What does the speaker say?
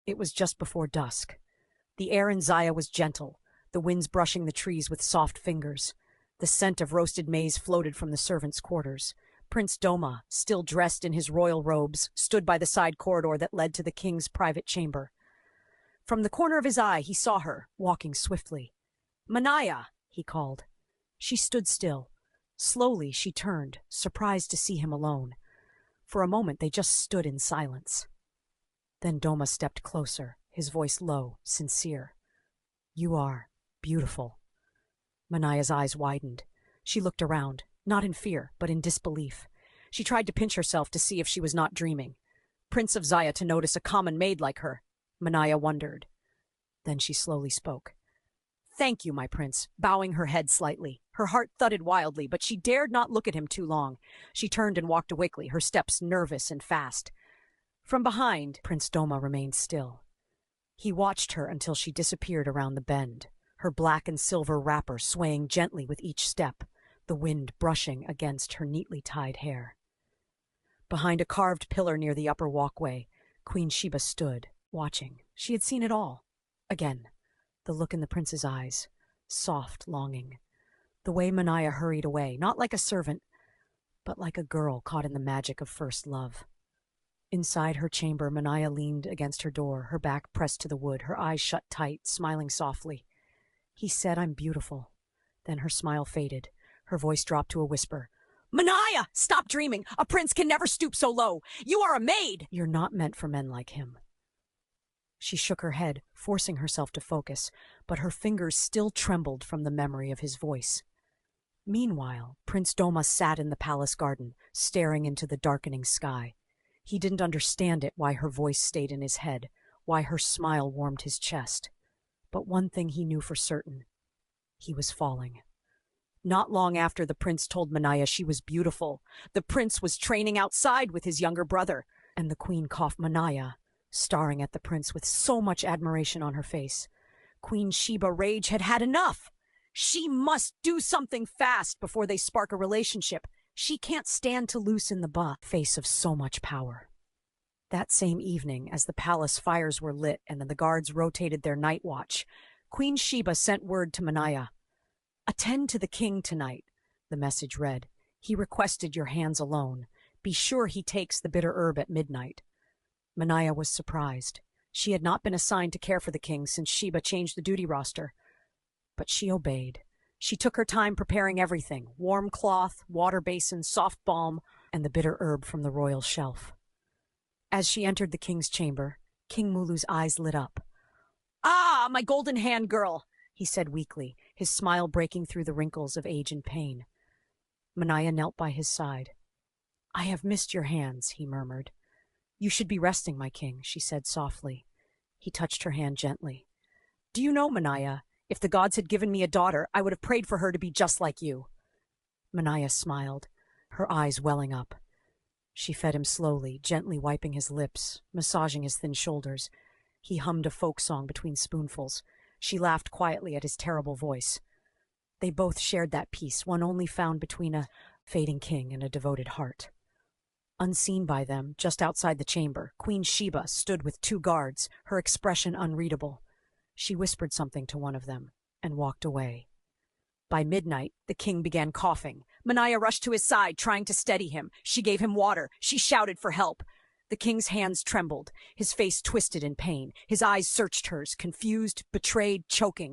It was just before dusk. The air in Zaya was gentle, the winds brushing the trees with soft fingers. The scent of roasted maize floated from the servants' quarters. Prince Doma, still dressed in his royal robes, stood by the side corridor that led to the king's private chamber. From the corner of his eye, he saw her, walking swiftly. "Manaya!" he called. She stood still. Slowly she turned, surprised to see him alone. For a moment they just stood in silence. Then Doma stepped closer, his voice low, sincere. "You are beautiful." Manaya's eyes widened. She looked around, not in fear, but in disbelief. She tried to pinch herself to see if she was not dreaming. Prince of Zaya to notice a common maid like her. Manaya wondered. Then she slowly spoke. "Thank you, my prince," bowing her head slightly. Her heart thudded wildly, but she dared not look at him too long. She turned and walked quickly, her steps nervous and fast. From behind, Prince Doma remained still. He watched her until she disappeared around the bend, her black and silver wrapper swaying gently with each step, the wind brushing against her neatly tied hair. Behind a carved pillar near the upper walkway, Queen Sheba stood, watching. She had seen it all. Again, the look in the prince's eyes, soft longing. The way Manaya hurried away, not like a servant, but like a girl caught in the magic of first love. Inside her chamber, Manaya leaned against her door, her back pressed to the wood, her eyes shut tight, smiling softly. "He said I'm beautiful." Then her smile faded. Her voice dropped to a whisper. "Manaya! Stop dreaming! A prince can never stoop so low! You are a maid!" "You're not meant for men like him." She shook her head, forcing herself to focus, but her fingers still trembled from the memory of his voice. Meanwhile, Prince Doma sat in the palace garden, staring into the darkening sky. He didn't understand it, why her voice stayed in his head, why her smile warmed his chest. But one thing he knew for certain. He was falling. Not long after the prince told Manaya she was beautiful, the prince was training outside with his younger brother, and the queen coughed. Manaya, staring at the prince with so much admiration on her face. Queen Sheba rage had had enough. She must do something fast before they spark a relationship. She can't stand to loosen the face of so much power. That same evening, as the palace fires were lit and the guards rotated their night watch, Queen Sheba sent word to Manaya. "Attend to the king tonight," the message read. "He requested your hands alone. Be sure he takes the bitter herb at midnight." Manaya was surprised. She had not been assigned to care for the king since Sheba changed the duty roster. But she obeyed. She took her time preparing everything: warm cloth, water basin, soft balm, and the bitter herb from the royal shelf. As she entered the king's chamber, King Mulu's eyes lit up. "Ah, my golden hand girl," he said weakly, his smile breaking through the wrinkles of age and pain. Manaya knelt by his side. "I have missed your hands," he murmured. "You should be resting, my king," she said softly. He touched her hand gently. "Do you know, Manaya, if the gods had given me a daughter, I would have prayed for her to be just like you." Manaya smiled, her eyes welling up. She fed him slowly, gently wiping his lips, massaging his thin shoulders. He hummed a folk song between spoonfuls. She laughed quietly at his terrible voice. They both shared that peace, one only found between a fading king and a devoted heart. Unseen by them, just outside the chamber, Queen Sheba stood with 2 guards, her expression unreadable. She whispered something to one of them and walked away. By midnight, the king began coughing. Manaya rushed to his side, trying to steady him. She gave him water. She shouted for help. The king's hands trembled. His face twisted in pain. His eyes searched hers, confused, betrayed, choking.